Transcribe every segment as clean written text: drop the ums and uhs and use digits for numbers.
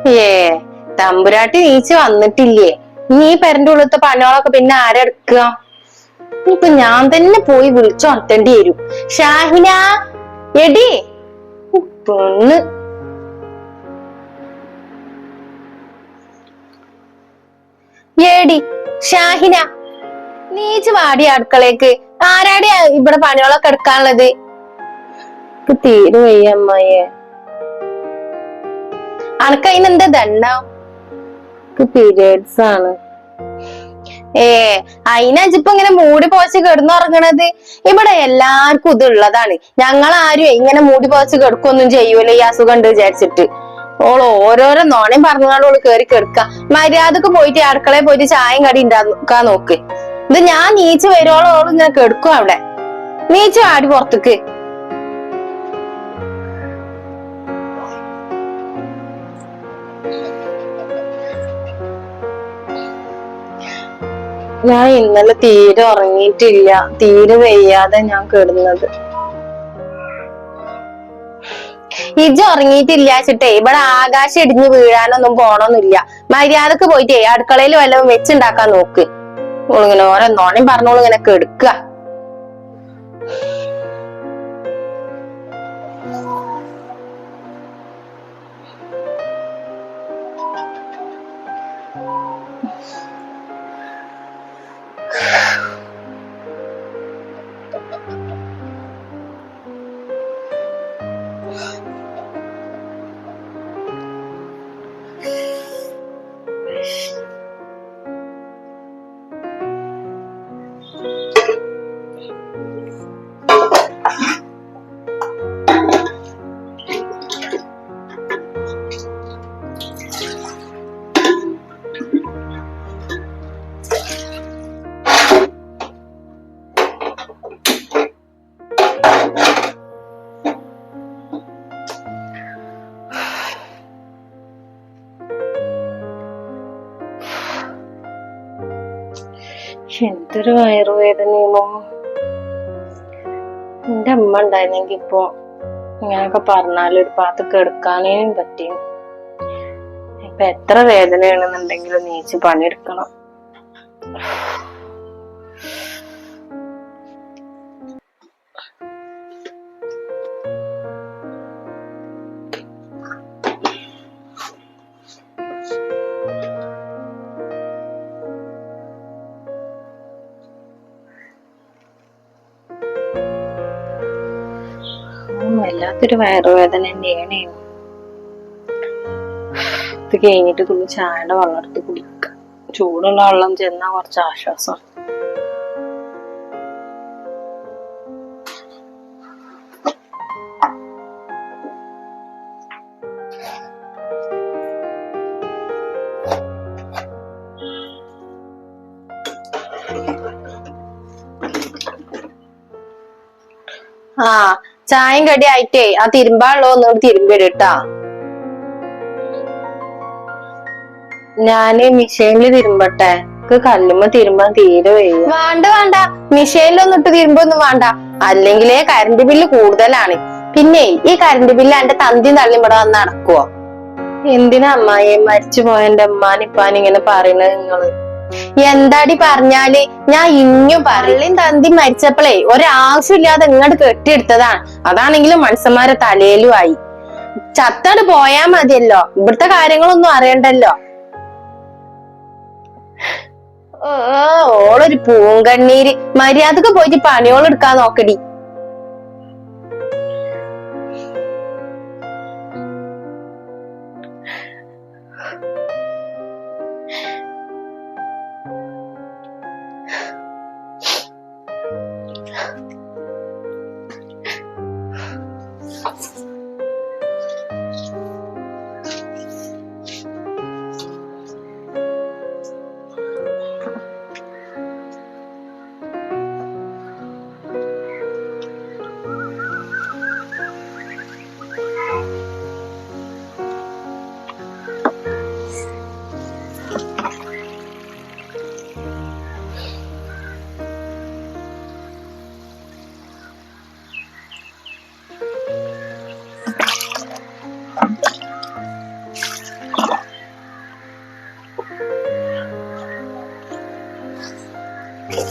ഏ തമ്പുരാട്ടി നീച്ച് വന്നിട്ടില്ലേ? നീ പെരന്റെ ഉള്ളത്തെ പണികളൊക്കെ പിന്നെ ആരെടുക്കുക? ഇപ്പൊ ഞാൻ തന്നെ പോയി വിളിച്ചോർത്തേണ്ടി വരും. ഷാഹിന, എടി പെണ്ണ്. ഏടി ഷാഹിന, നീച്ച് വാടി അടുക്കളേക്ക്. ആരാടിയാ ഇവിടെ പണികളൊക്കെ എടുക്കാനുള്ളത്? തീരെ വയ്യ അമ്മായിയെ. അനക്കതിനെന്താ ദണ്ണ? പീരിയഡ്സ് ആണ്. അയിനജിപ്പോ ഇങ്ങനെ മൂടി പോച്ച് കിടന്നുറങ്ങണത്? ഇവിടെ എല്ലാവർക്കും ഇത് ഉള്ളതാണ്. ഞങ്ങളാരും ഇങ്ങനെ മൂടി പോച്ച് കിടക്കൊന്നും ചെയ്യൂല ഈ അസുഖം ഉണ്ട് വിചാരിച്ചിട്ട്. ഓള് ഓരോരോ നോണയും പറഞ്ഞാലും ഓള് കേറി കിടക്ക. മര്യാദക്ക് പോയിട്ട് അടുക്കളയിൽ പോയിട്ട് ചായയും കടി ഉണ്ടാക്കാൻ നോക്ക്. ഇത് ഞാൻ നീച്ച് വരുവോളം ഓള് ഇങ്ങനെ കിടക്കും അവിടെ. നീച്ച് ആടി പുറത്തേക്ക്. ഞാൻ ഇന്നലെ തീരെ ഉറങ്ങിയിട്ടില്ല. തീരെ വയ്യാതെ ഞാൻ കിടന്നത്. ഇജ്ജ് ഉറങ്ങിയിട്ടില്ലാച്ചിട്ടേ ഇവിടെ ആകാശം ഇടിഞ്ഞു വീഴാനൊന്നും പോണൊന്നുമില്ല. മര്യാദക്ക് പോയിട്ടേ അടുക്കളയിൽ വല്ലതും വെച്ചുണ്ടാക്കാൻ നോക്ക്. ഇങ്ങനെ ഓരോ നോണയും പറഞ്ഞോളൂ ഇങ്ങനെ കെടുക്ക. എന്തൊരു വയറുവേദനയാണോ. എന്റെ അമ്മ ഉണ്ടായിരുന്നെങ്കി ഇപ്പൊ ഇങ്ങനെയൊക്കെ പറഞ്ഞാലും ഒരു ഭാഗത്ത് കിടക്കാനേ പറ്റിയും. ഇപ്പൊ എത്ര വേദനയാണെന്നുണ്ടെങ്കിലും നീച്ച് പണിയെടുക്കണം. വല്ലാത്തൊരു വയറുവേദന തന്നെയാണ്. ഇത് കഴിഞ്ഞിട്ട് തുള്ളി ചായയുടെ വെള്ളം എടുത്ത് കുടിക്ക. ചൂടുള്ള വെള്ളം ചെന്നാ കുറച്ച് ആശ്വാസം. ചായയും കടി ആയിട്ടേ ആ തിരുമ്പാളോ ഒന്നുകൂടി തിരുമ്പിടാ. ഞാന് മിഷീനില് തിരുമ്പട്ടെ? കല്ലുമ്മ തിരുമ്പാൻ തീരെ വയ്യ. വേണ്ട, മിഷീനിലൊന്നും ഇട്ട് തിരുമ്പൊന്നും വേണ്ട. അല്ലെങ്കിലേ കറണ്ട് ബില്ല് കൂടുതലാണ്. പിന്നെ ഈ കറണ്ട് ബില്ല് എന്റെ തന്തിയും തള്ളിയും ഇവിടെ വന്ന് നടക്കുവോ? എന്തിനാ അമ്മായി മരിച്ചു പോയ എന്റെ ഉമ്മാനിപ്പാൻ ഇങ്ങനെ പറയണത് നിങ്ങള്? എന്താടി പറഞ്ഞാല് ഞാൻ ഇഞ്ഞും പള്ളിയും തന്തി മരിച്ചപ്പോളേ ഒരാവശ്യമില്ലാതെ ഇങ്ങോട്ട് കെട്ടിയെടുത്തതാണ്. അതാണെങ്കിലും മനുഷ്യന്മാരെ തലയിലും ആയി. ചത്തോട് പോയാ മതിയല്ലോ, ഇവിടുത്തെ കാര്യങ്ങളൊന്നും അറിയണ്ടല്ലോ. ഓളൊരു പൂങ്കണ്ണീര്. മര്യാദക്ക് പോയിട്ട് പണിയോളെടുക്കാൻ നോക്കടി. ഒരു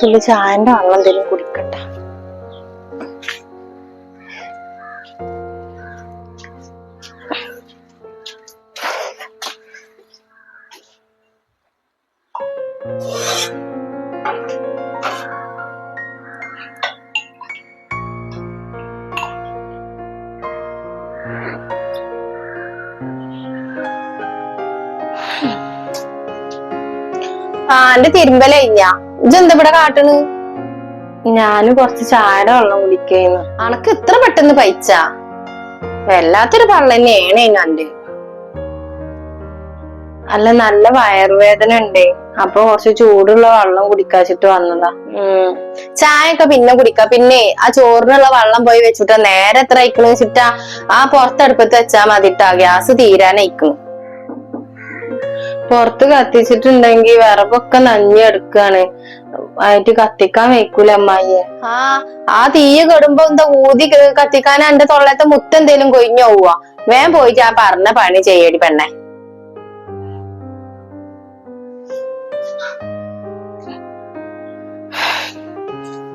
തുള്ളി ചായന്റെ വെള്ളം എന്തെങ്കിലും കുടിക്കട്ടെ. എന്റെ തിരുമ്പല കഴിഞ്ഞ ഇജെന്താ ഇവിടെ കാട്ടണ്? ഞാന് കൊറച്ച് ചായയുടെ വെള്ളം കുടിക്കുന്നു. അനക്ക് ഇത്ര പെട്ടെന്ന് പൈച്ച വല്ലാത്തൊരു പള്ളന്നെയാണ് എന്റെ. അല്ല, നല്ല വയറുവേദന ഉണ്ട്, അപ്പൊ കുറച്ച് ചൂടുള്ള വെള്ളം കുടിക്കാച്ചിട്ട് വന്നതാ. ചായയൊക്കെ പിന്നെ കുടിക്ക. പിന്നെ ആ ചോറിനുള്ള വെള്ളം പോയി വെച്ചിട്ടാ നേരെ എത്ര അയക്കണ വെച്ചിട്ടാ ആ പുറത്തടുപ്പത്ത് വെച്ചാ മതിട്ടാ, ഗ്യാസ് തീരാനയക്കണു. പുറത്ത് കത്തിച്ചിട്ടുണ്ടെങ്കി വിറകൊക്കെ നഞ്ഞെടുക്കാണ്, ആയിട്ട് കത്തിക്കാൻ വെക്കൂല അമ്മായിയെ. ആ തീയ കെടുമ്പോ എന്താ ഊതി കത്തിക്കാൻ എന്റെ തൊള്ളത്തെ മുത്തെന്തേലും കൊഴിഞ്ഞു പോവാ. വേഗം പോയിട്ട് ആ പറഞ്ഞ പണി ചെയ്യടി പെണ്ണെ.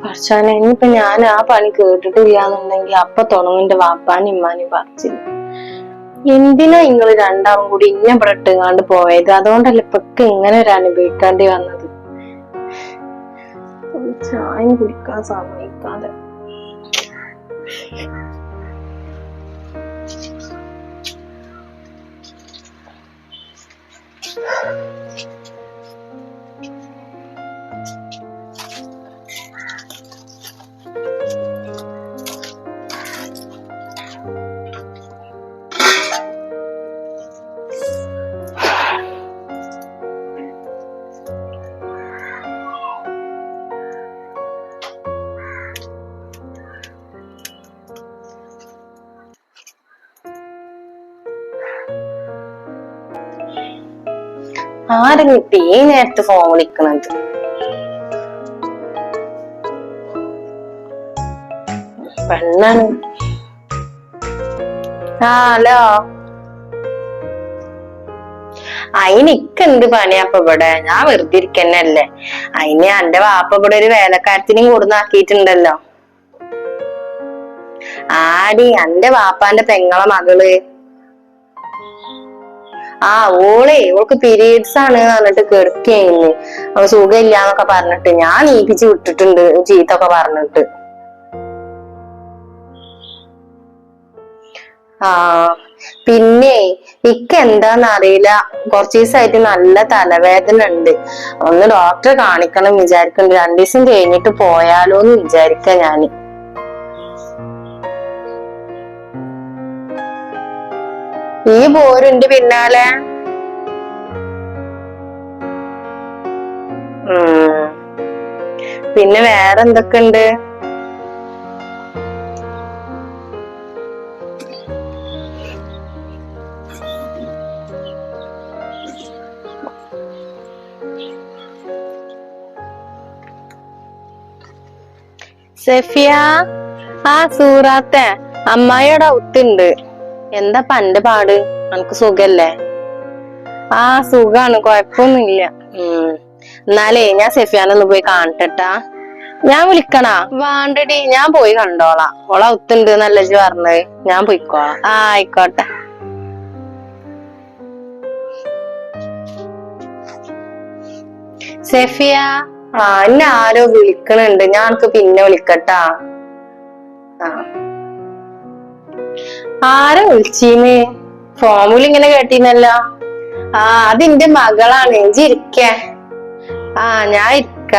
പറച്ചാനെ, ഇനിയിപ്പൊ ഞാൻ ആ പണി കേട്ടിട്ടില്ലാന്നുണ്ടെങ്കി അപ്പൊ തുടങ്ങും എന്റെ വാപ്പാനും ഇമ്മാനും പറിച്ചില്ല. എന്തിനാ നിങ്ങള് രണ്ടാളും കൂടി ഇന്നെ ഇവിടെ ഇട്ടുകാണ്ട് പോയത്? അതുകൊണ്ടല്ലേ ഇപ്പൊക്കെ ഇങ്ങനെ ഒരു അനുഭവിക്കാണ്ടി വന്നത്. ചായ കുടിക്കാൻ സമ്മതിക്കാതെ. ആരെങ്കിലും ഇപ്പൊ ഈ നേരത്ത് ഫോൺ വിളിക്കണത്? പെണ്ണാണ്. ഹലോ. അയിനിക്ക് എന്ത് പണിയാപ്പ ഇവിടെ? ഞാൻ വെറുതെ ഇരിക്കന്നല്ലേ. അയിന് എന്റെ വാപ്പ ഇവിടെ ഒരു വേലക്കാരത്തിനും കൂടുന്നാക്കിയിട്ടുണ്ടല്ലോ. ആടി, എന്റെ വാപ്പാന്റെ പെങ്ങളെ മകള്. ഓൾക്ക് പീരീഡ്സ് ആണ് പറഞ്ഞിട്ട് കിടക്കുകയായിരുന്നു. അവ സുഖമില്ലാന്നൊക്കെ പറഞ്ഞിട്ട് ഞാൻ നീപ്പിച്ച് വിട്ടിട്ടുണ്ട്, ചീത്തൊക്കെ പറഞ്ഞിട്ട്. പിന്നെ എന്താന്നറിയില്ല, കുറച്ച് ദിവസമായിട്ട് നല്ല തലവേദന ഉണ്ട്. ഒന്ന് ഡോക്ടറെ കാണിക്കണം വിചാരിക്കുന്നുണ്ട്. 2 ദിവസം കഴിഞ്ഞിട്ട് പോയാലോന്ന് വിചാരിക്ക ഞാന്. ഈ പോരുണ്ട് പിന്നാലെ. പിന്നെ വേറെ എന്തൊക്കെയുണ്ട്? സെഫിയ, സൂറാത്തെ അമ്മായിയുടെ ഒത്തുണ്ട്. എന്താ പന്റെ പാട്? നമുക്ക് സുഖല്ലേ? സുഖാണ്, കൊഴപ്പൊന്നുമില്ല. എന്നാലേ ഞാൻ സെഫിയാനൊന്ന് പോയി കാണട്ടെട്ടാ. ഞാൻ വിളിക്കണാ? വേണ്ടടി, ഞാൻ പോയി കണ്ടോളാം. ഓള ഒത്തുണ്ട് എന്നല്ലേ ഇജ്ജ് പറഞ്ഞത്. ഞാൻ പോയിക്കോളാം. ആയിക്കോട്ടെ. സെഫിയ, എന്നെ ആരോ വിളിക്കണുണ്ട്. ഞാൻ പിന്നെ വിളിക്കട്ടാ. ആരാ വിളിച്ചീന്ന്? ഫോമിൽ ഇങ്ങനെ കേട്ടീനല്ലോ. ആ അതിന്റെ മകളാണ്. ഇജ്ജ് ഇരിക്ക. ആ ഞാൻ ഇരിക്ക.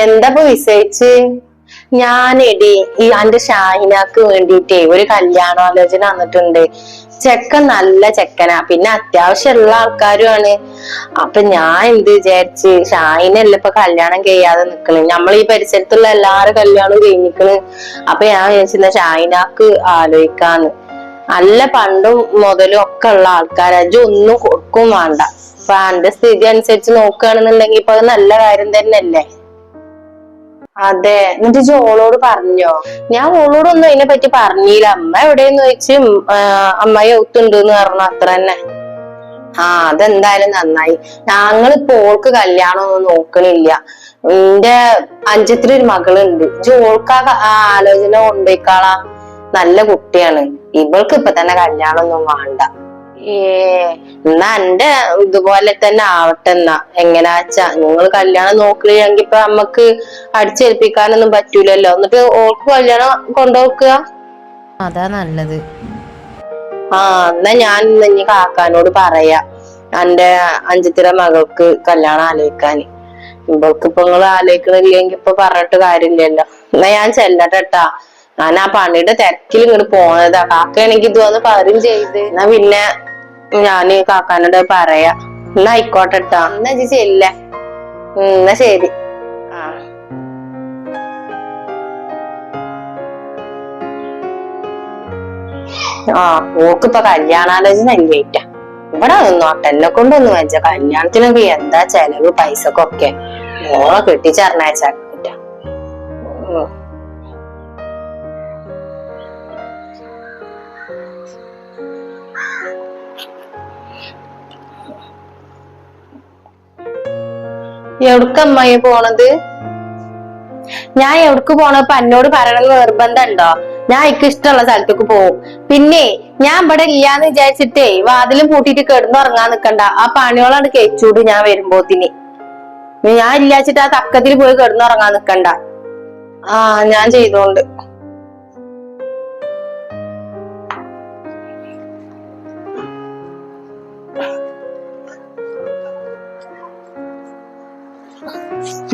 എന്താ വിസയിച്ച്? ഞാനെടി ഈ അന്റെ ഷാഹിനാക്ക് വേണ്ടിട്ടേ ഒരു കല്യാണാലോചന വന്നിട്ടുണ്ട്. ചെക്കൻ നല്ല ചെക്കനാ, പിന്നെ അത്യാവശ്യമുള്ള ആൾക്കാരുമാണ്. അപ്പൊ ഞാൻ എന്ത് വിചാരിച്ച്, ഷാഹിനല്ല ഇപ്പൊ കല്യാണം കഴിയാതെ നിക്കണ്, നമ്മൾ ഈ പരിസരത്തുള്ള എല്ലാരും കല്യാണം കഴിഞ്ഞിക്കണ്. അപ്പൊ ഞാൻ വിചാരിച്ചിരുന്ന ഷാഹിനാക്ക് ആലോചിക്കാന്ന്. നല്ല പണ്ടും മുതലും ഒക്കെ ഉള്ള ആൾക്കാരാ, ഒന്നും കൊടുക്കും വേണ്ട. അപ്പൊ എന്റെ സ്ഥിതി അനുസരിച്ച് നോക്കുകയാണെന്നുണ്ടെങ്കിൽ ഇപ്പൊ അത് നല്ല കാര്യം തന്നെയല്ലേ. അതെ, എന്നിട്ട് ഓളോട് പറഞ്ഞോ? ഞാൻ ഓളോടൊന്നും അതിനെ പറ്റി പറഞ്ഞില്ല. അമ്മ എവിടെയെന്ന് ചോദിച്ച് അമ്മായി ഒത്തുണ്ട് എന്ന് പറഞ്ഞു, അത്ര തന്നെ. ആ അതെന്തായാലും നന്നായി. ഞങ്ങളിപ്പോ ഓൾക്ക് കല്യാണം ഒന്നും നോക്കണില്ല. എന്റെ അഞ്ചത്തിരി ഒരു മകളുണ്ട്. ഓൾക്ക് ആ ആലോചന കൊണ്ടുപോയിക്കാളാ. നല്ല കുട്ടിയാണ്. ഇവൾക്ക് ഇപ്പൊ തന്നെ കല്യാണം ഒന്നും വേണ്ട. എന്നാ എന്റെ ഇതുപോലെ തന്നെ ആവട്ടെ. എന്നാ എങ്ങനാച്ചാ നിങ്ങൾ കല്യാണം നോക്കുകയാണെങ്കിൽ ഇപ്പൊ നമ്മക്ക് അടിച്ചേൽപ്പിക്കാനൊന്നും പറ്റൂലല്ലോ. എന്നിട്ട് ഓൾക്ക് കല്യാണം കൊണ്ടുപോക്കുക. അതാ നല്ലത്. ആ എന്നാ ഞാൻ ഇനി കാക്കാനോട് പറയാ എന്റെ അഞ്ചത്തിര മകൾക്ക് കല്യാണം ആലോചിക്കാന്. ഇവൾക്ക് ഇപ്പൊ നിങ്ങൾ ആലോചിക്കണില്ലെങ്കിൽ ഇപ്പൊ പറഞ്ഞിട്ട് കാര്യമില്ലല്ലോ. എന്നാ ഞാൻ ചെല്ലട്ടെട്ടാ. ഞാൻ ആ പണിയുടെ തിരക്കിൽ ഇങ്ങോട്ട് പോണതാ. കാക്കയാണെങ്കിൽ ഇതുവന്ന് പറയും ചെയ്ത്. എന്നാ പിന്നെ ഞാന് കാക്കാനോട് പറയാ. എന്നാ ആയിക്കോട്ടെട്ടാ. എന്നാ ചെല്ല. എന്നാ ശരി. ആ ഓക്കിപ്പൊ കല്യാണാലോചന ഇല്ലേറ്റ. ഇവിടെ നിന്നോട്ടെ, എന്നെ കൊണ്ടൊന്നും വെച്ച കല്യാണത്തിനൊക്കെ എന്താ ചെലവ് പൈസക്കൊക്കെ. മോളെ കെട്ടിച്ചറിഞ്ഞാച്ചാ. എവിടക്ക അമ്മായി പോണത്? ഞാൻ എവിടക്ക് പോണപ്പോ എന്നോട് പറയണമെന്ന് നിർബന്ധം ഉണ്ടോ? ഞാൻ എനിക്ക് ഇഷ്ടമുള്ള സ്ഥലത്തേക്ക് പോവും. പിന്നെ ഞാൻ ഇവിടെ ഇല്ലാന്ന് വിചാരിച്ചിട്ടേ വാതിലും പൂട്ടിട്ട് കിടന്നുറങ്ങാൻ നിക്കണ്ട. ആ പണിയോളാണ് കഴിച്ചൂട്. ഞാൻ വരുമ്പോത്തിന് ഞാൻ ഇല്ലാച്ചിട്ട് ആ തക്കത്തിൽ പോയി കിടന്നുറങ്ങാൻ നിക്കണ്ട. ആ ഞാൻ ചെയ്തോണ്ട്.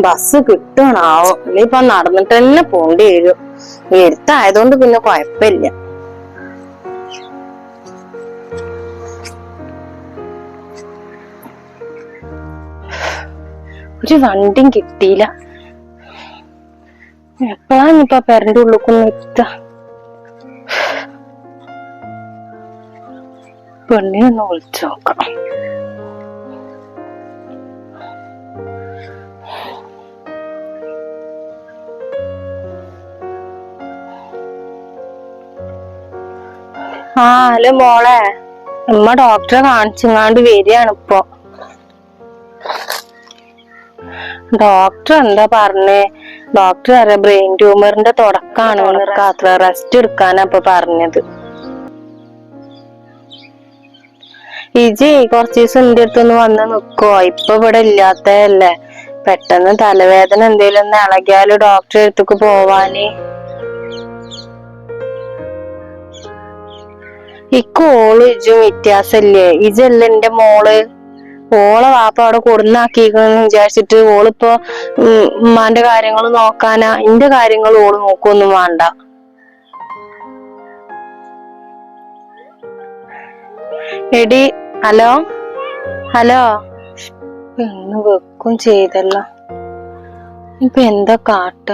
ബസ് കിട്ടണാവോ? ഇനിയിപ്പൊ നടന്നിട്ട് തന്നെ പോണ്ടി വരും. എടുത്തായതുകൊണ്ട് പിന്നെ കുഴപ്പമില്ല. ഒരു വണ്ടിയും കിട്ടിയില്ല. എപ്പോഴാണിപ്പ പെരന്റെ ഉള്ളിക്കൊന്ന് എത്ത? പെണ്ണിനൊന്ന് വിളിച്ചു നോക്കാം. ആ ഹലോ മോളെ, ഉമ്മ ഡോക്ടറെ കാണിച്ചങ്ങാണ്ട് വരികയാണ് ഇപ്പൊ. ഡോക്ടർ എന്താ പറഞ്ഞേ? ഡോക്ടർ അറിയാം ബ്രെയിൻ ട്യൂമറിന്റെ തുടക്കാണ്. അത്ര റെസ്റ്റ് എടുക്കാനാ ഇപ്പൊ പറഞ്ഞത്. ഇജി കുറച്ച് ദിവസം എന്റെ അടുത്തൊന്ന് വന്ന് നിക്കോ? ഇപ്പൊ ഇവിടെ ഇല്ലാത്തല്ലേ. പെട്ടെന്ന് തലവേദന എന്തേലും ഒന്ന് ഇളകിയാല് ഡോക്ടറെ അടുത്തേക്ക് പോവാന്. ഓള് ഇജും വ്യത്യാസല്ലേ? ഇജല്ല എന്റെ മോള്. ഓളെ വാപ്പ അവിടെ കൊടുന്നാക്കിന്ന് വിചാരിച്ചിട്ട് ഓളിപ്പോ ഉമ്മാന്റെ കാര്യങ്ങൾ നോക്കാനാ? എന്റെ കാര്യങ്ങൾ ഓള് നോക്കൊന്നും വേണ്ട. എടി ഹലോ ഹലോ, പെണ്ണ് വെക്കും ചെയ്തല്ലോ. ഇപ്പൊ എന്താ കാട്ട?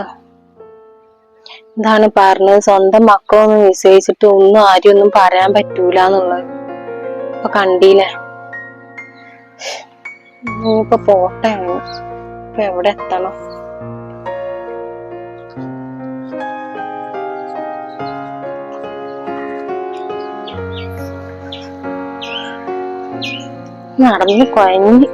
എന്താണ് പറഞ്ഞത്? സ്വന്തം മക്കളൊന്നും നിശ്ചയിച്ചിട്ട് ഒന്നും ആരും ഒന്നും പറയാൻ പറ്റൂലെന്നുള്ളത് ഇപ്പൊ കണ്ടീല്ലേ. ഇപ്പൊ പോട്ടെ. ഇപ്പൊ എവിടെ എത്തണം? നടന്ന് കുഴഞ്ഞ്.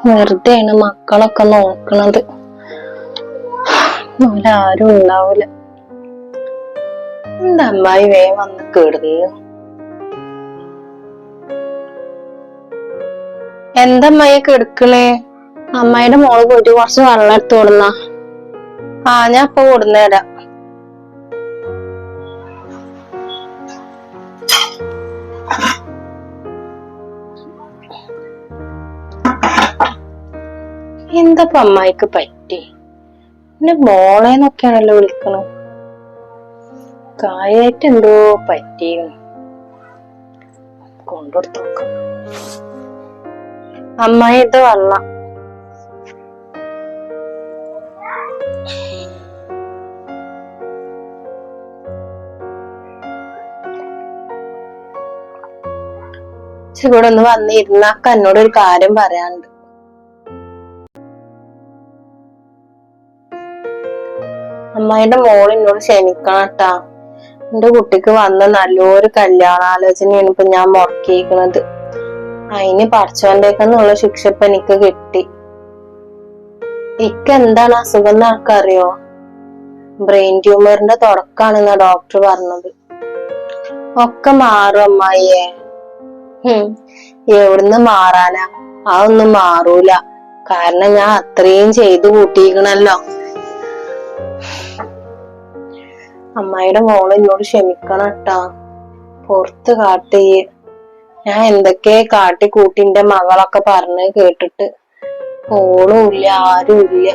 വെറുതെയാണ് മക്കളൊക്കെ നോക്കണത്. ആരും ഉണ്ടാവൂല. എന്താ അമ്മായി വേഗം വന്ന് കിടന്നു. എന്താ അമ്മായിയൊക്കെ എടുക്കണേ? അമ്മായിയുടെ മോള് പോയിട്ട് കുറച്ച് വെള്ളം എടുത്ത് കൊടുന്ന. ഞാൻ ഇപ്പൊ കൊടുന്നേരാം. എന്താ അമ്മായിക്ക് പറ്റി? എന്റെ മോളേന്നൊക്കെയാണല്ലോ വിളിക്കണ. കാര്യായിട്ട് എന്തോ പറ്റിയിരുന്നു. കൊണ്ടുകൊടുത്ത് നോക്കാം. അമ്മായി ഇത് വെള്ളം. ഇവിടെ ഒന്ന് വന്നിരുന്ന എന്നോട് ഒരു കാര്യം പറയാനുണ്ട്. അമ്മായിന്റെ മോള് എന്നോട് ക്ഷമിക്കണം കേട്ടാ. എന്റെ കുട്ടിക്ക് വന്ന നല്ലൊരു കല്യാണാലോചനയാണ് ഇപ്പൊ ഞാൻ മുടക്കിയിരിക്കണത്. അതിന് പഠിച്ചോണ്ടേക്കെന്നുള്ള ശിക്ഷ ഇപ്പൊ എനിക്ക് കിട്ടി. എന്താണ് അസുഖം എന്ന് ആർക്കറിയോ? ബ്രെയിൻ ട്യൂമറിന്റെ തുടക്കാണെന്നാ ഡോക്ടർ പറഞ്ഞത്. ഒക്കെ മാറും അമ്മായിയെ. എവിടുന്ന് മാറാനാ? അതൊന്നും മാറൂല. കാരണം ഞാൻ അത്രയും ചെയ്തു കൂട്ടിയിരിക്കണല്ലോ. അമ്മായിയുടെ മോള് എന്നോട് ക്ഷമിക്കണം കേട്ടാ. പുറത്ത് കാട്ടി ഞാൻ എന്തൊക്കെ കാട്ടി കൂട്ടിന്റെ മകളൊക്കെ പറഞ്ഞ് കേട്ടിട്ട് ഓളും ഇല്ല, ആരും ഇല്ല.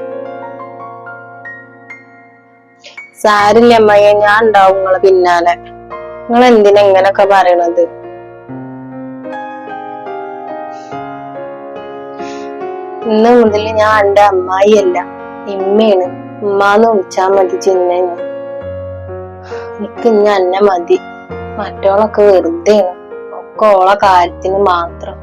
സാരില്ല അമ്മയെ, ഞാൻ ഉണ്ടാവും നിങ്ങളെ പിന്നാലെ. നിങ്ങൾ എന്തിനാ ഇങ്ങനൊക്കെ പറയണത്? ഇന്ന് മുതൽ ഞാൻ എന്റെ അമ്മായി അല്ല, ഇമ്മയാണ്. ഉമ്മാന്ന് വിളിച്ചാ മതി. ചിന്നന്ന് എനിക്ക് ഇനി അന്നെ മതി. മറ്റോളൊക്കെ വെറുതെയാണ്. ഒക്കെ ഓളെ കാര്യത്തിന് മാത്രം.